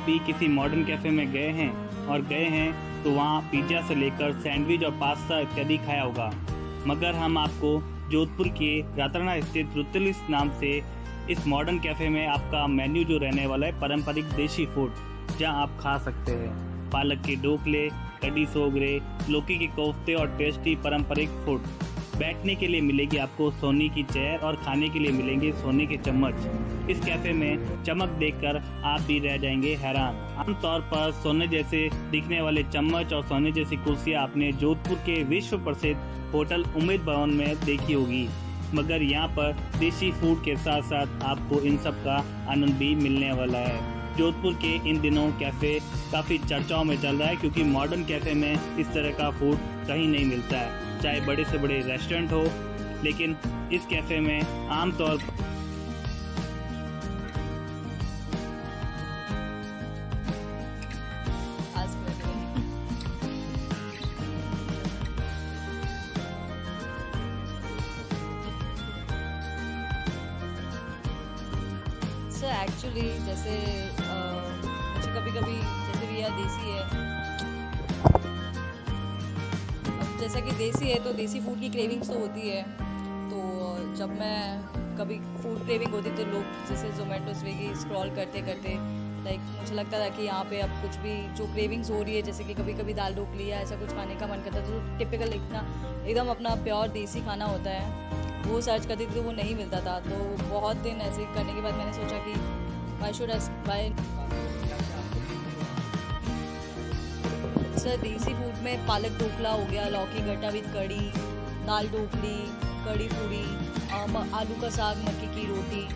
भी किसी modern cafe में गए हैं और गए हैं तो वहाँ पिज़्ज़ा से लेकर सैंडविच और पास्ता इत्यादि खाया होगा, मगर हम आपको जोधपुर के रातराना स्थित रुतलिस नाम से इस मॉडर्न कैफ़े में आपका मेन्यू जो रहने वाला है पारंपरिक देसी फूड, जहाँ आप खा सकते हैं पालक के ढोकले, कढ़ी सोगरे, लौकी के कोफ्ते और टेस्टी पारंपरिक फूड। बैठने के लिए मिलेगी आपको सोने की चेयर और खाने के लिए मिलेंगे सोने के चम्मच। इस कैफे में चमक देखकर आप भी रह जाएंगे हैरान। आमतौर पर सोने जैसे दिखने वाले चम्मच और सोने जैसी कुर्सियां आपने जोधपुर के विश्व प्रसिद्ध होटल उम्मेद भवन में देखी होगी, मगर यहाँ पर देसी फूड के साथ साथ आपको इन सब का आनंद भी मिलने वाला है। जोधपुर के इन दिनों कैफ़े काफ़ी चर्चाओं में चल रहा है, क्योंकि मॉडर्न कैफ़े में इस तरह का फूड कहीं नहीं मिलता है, चाहे बड़े से बड़े रेस्टोरेंट हो, लेकिन इस कैफ़े में आमतौर पर एक्चुअली जैसे मुझे कभी कभी जैसे रिया देसी है, अब जैसा कि देसी है तो देसी फूड की क्रेविंग्स तो होती है। तो जब मैं कभी फूड क्रेविंग होती तो लोग जैसे जोमेटो स्विगी स्क्रॉल करते करते लाइक मुझे लगता था कि यहाँ पे अब कुछ भी जो क्रेविंग्स हो रही है, जैसे कि कभी कभी दाल ढोकली या ऐसा कुछ खाने का मन करता है, तो टिपिकल इतना एकदम अपना प्योर देसी खाना होता है वो सर्च करती थी तो वो नहीं मिलता था। तो बहुत दिन ऐसे करने के बाद मैंने सोचा कि वाई शुड बाय सर देसी फूड में पालक ढोकला हो गया, लौकी गट्टा विद कड़ी, दाल ढोकली, कड़ी पूरी, आलू का साग, मक्की की रोटी,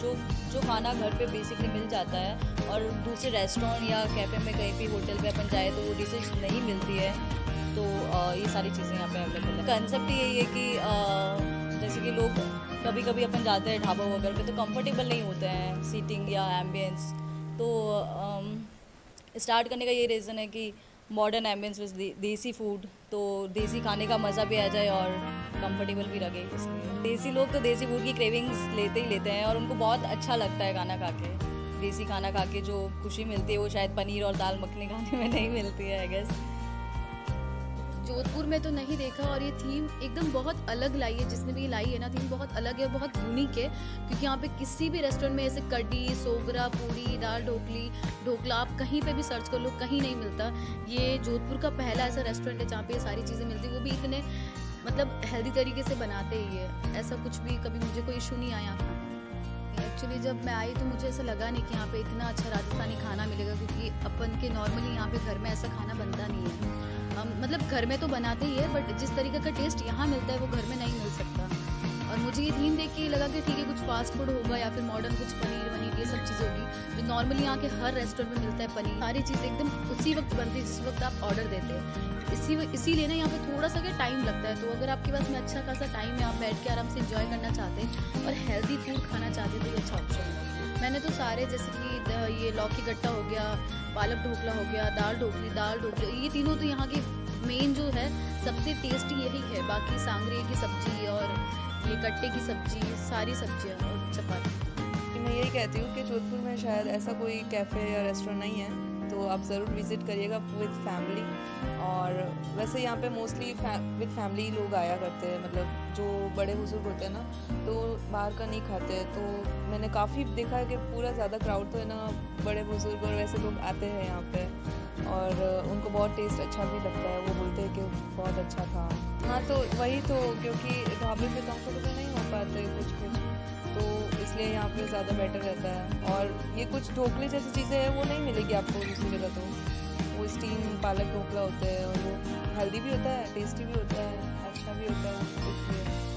जो खाना घर पे बेसिकली मिल जाता है और दूसरे रेस्टोरेंट या कैफ़े में कहीं भी होटल पे अपन जाए तो वो डिशेज नहीं मिलती है। तो ये सारी चीज़ें यहाँ पे अवेलेबल है। कंसेप्ट यही है कि जैसे कि लोग कभी कभी अपन जाते हैं ढाबा वगैरह पे तो कंफर्टेबल नहीं होते हैं सीटिंग या एम्बियंस, तो स्टार्ट करने का ये रीज़न है कि मॉडर्न एम्बियंस विद देसी फूड, तो देसी खाने का मज़ा भी आ जाए और कंफर्टेबल भी लगे। इसलिए देसी लोग तो देसी फूड की क्रेविंग्स लेते ही लेते हैं और उनको बहुत अच्छा लगता है खाना खा के। देसी खाना खा के जो खुशी मिलती है वो शायद पनीर और दाल मखनी खाने में नहीं मिलती है आई गेस। जोधपुर में तो नहीं देखा, और ये थीम एकदम बहुत अलग लाई है, जिसने भी लाई है ना थीम बहुत अलग है, बहुत यूनिक है, क्योंकि यहाँ पे किसी भी रेस्टोरेंट में ऐसे कढ़ी, सोगरा, पूरी, दाल ढोकली, ढोकला आप कहीं पे भी सर्च कर लो कहीं नहीं मिलता। ये जोधपुर का पहला ऐसा रेस्टोरेंट है जहाँ पे ये सारी चीज़ें मिलती, वो भी इतने मतलब हेल्दी तरीके से बनाते ही है। ऐसा कुछ भी कभी मुझे कोई इशू नहीं आया खाने में। एक्चुअली जब मैं आई तो मुझे ऐसा लगा नहीं कि यहाँ पे इतना अच्छा राजस्थानी खाना मिलेगा, क्योंकि अपन के नॉर्मली यहाँ पे घर में ऐसा खाना बनता नहीं है। मतलब घर में तो बनाते ही है, बट जिस तरीके का टेस्ट यहाँ मिलता है वो घर में नहीं मिल सकता। और मुझे ये थीम देख के लगा कि ठीक है कुछ फास्ट फूड होगा या फिर मॉडर्न कुछ पनीर वनीर ये सब चीज़ें होगी जो नॉर्मली यहाँ के हर रेस्टोरेंट में मिलता है। पनीर सारी चीज़ें एकदम उसी वक्त बनती है जिस वक्त आप ऑर्डर देते हैं। इसीलिए ना यहाँ पे थोड़ा सा क्या टाइम लगता है। तो अगर आपके पास में अच्छा खासा टाइम है, आप बैठ के आराम से इंजॉय करना चाहते हैं और हेल्दी फूड खाना चाहते हैं तो ये अच्छा ऑप्शन है। मैंने तो सारे जैसे कि ये लौकी गट्टा हो गया, पालक ढोकला हो गया, दाल ढोकली, ये तीनों तो यहाँ की मेन जो है सबसे टेस्टी यही है। बाकी सांगरे की सब्जी और ये कट्टे की सब्जी, सारी सब्जियाँ और चपाती। मैं यही कहती हूँ कि जोधपुर में शायद ऐसा कोई कैफ़े या रेस्टोरेंट नहीं है, तो आप ज़रूर विज़िट करिएगा विद फैमिली। और वैसे यहाँ पे मोस्टली विद फैमिली लोग आया करते हैं, मतलब जो बड़े बुजुर्ग होते हैं ना तो बाहर का नहीं खाते। तो मैंने काफ़ी देखा है कि पूरा ज़्यादा क्राउड तो है ना बड़े बुजुर्ग और वैसे लोग आते हैं यहाँ पे, और उनको बहुत टेस्ट अच्छा भी लगता है। वो बोलते हैं कि बहुत अच्छा था। हाँ तो वही तो, क्योंकि ढाबे पे कंफर्टेबल नहीं हो पाते कुछ, तो इसलिए यहाँ पे ज़्यादा बेटर रहता है। और ये कुछ ढोकले जैसी चीज़ें हैं वो नहीं मिलेगी आपको दूसरी जगह। तो वो स्टीम पालक ढोकला होता है और वो हेल्दी भी होता है, टेस्टी भी होता है, अच्छा भी होता है, इसलिए